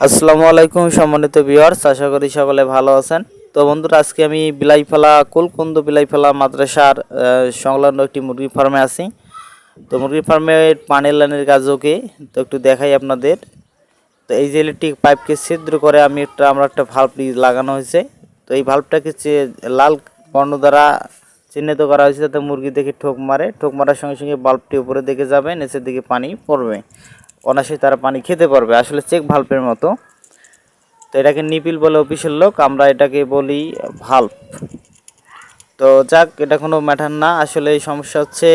আসসালামু আলাইকুম সম্মানিত ভিউয়ার্স, আশা করি সকলে ভালো আছেন। তো বন্ধুরা, আজকে আমি বিলাইফেলা কুলকুন্দ বিলাইফেলা মাদ্রাসার সংলগ্ন একটি মুরগি ফার্মে আছি। তো মুরগি ফার্মের পানির লাইনের কাজকে তো একটু দেখাই আপনাদের। তো এই যে ইলেকট্রিক পাইপকে ছিদ্র করে আমরা একটা ভাল্ব লাগানো হয়েছে। তো এই ভাল্বটাকে লাল বর্ণ দ্বারা চিহ্নিত করা হয়েছে যাতে মুরগি দেখে ঠোক মারার সঙ্গে সঙ্গে বাল্বটি উপরের দিকে যাবে, নিচের দিকে পানি পড়বে, অনায়াসে তারা পানি খেতে পারবে, আসলে চেক ভাল্বের মতো। তো এটাকে নিপিল বলে অফিসের লোক, আমরা এটাকে বলি ভাল্ব। তো যাক, এটা কোনো ম্যাটার না। আসলে এই সমস্যা হচ্ছে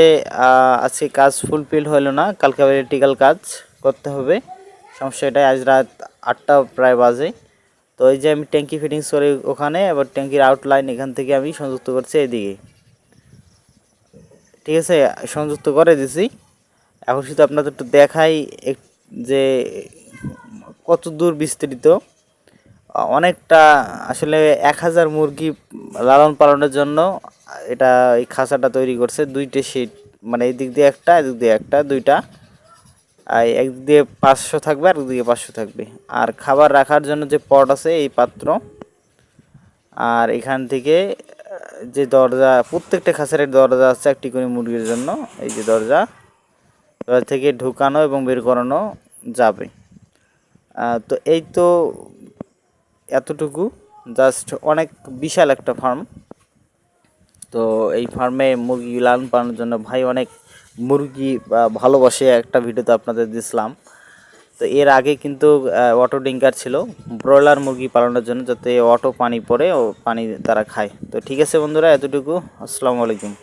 আজকে কাজ ফুলফিল হলো না, কালকে আবার ইলেকট্রিক্যাল কাজ করতে হবে। সমস্যা এটাই, আজ রাত 8টা প্রায় বাজে। তো এই যে আমি ট্যাঙ্কি ফিটিংস করি ওখানে, আবার ট্যাঙ্কির আউটলাইন এখান থেকে আমি সংযুক্ত করছি এদিকে। ঠিক আছে, সংযুক্ত করে দিছি। এখন শুধু আপনাদের একটু দেখাই যে কত দূর বিস্তৃত। অনেকটা, আসলে 1000 মুরগি লালন পালনের জন্য এটা এই খাঁচাটা তৈরি করছে। দুইটা শিট, মানে এই দিক দিয়ে একটা, এদিক দিয়ে একটা, দুইটা। আর একদিক দিয়ে 500 থাকবে আর একদিকে 500 থাকবে। আর খাবার রাখার জন্য যে পট আছে, এই পাত্র। আর এখান থেকে যে দরজা, প্রত্যেকটা খাঁচার দরজা আছে একটি করে মুরগির জন্য। এই যে দরজা থেকে ঢুকানো এবং বের করানো যাবে। তো এই তো এতটুকু, জাস্ট অনেক বিশাল একটা ফার্ম। তো এই ফার্মে মুরগি লালন পালনের জন্য ভাই অনেক মুরগি ভালোবাসে, একটা ভিডিওতে আপনাদের দিছিলাম। তো এর আগে কিন্তু অটো ডিঙ্কার ছিল ব্রয়লার মুরগি পালনের জন্য, যাতে অটো পানি পড়ে ও পানি তারা খায়। তো ঠিক আছে বন্ধুরা, এতটুকু। আসসালামু আলাইকুম।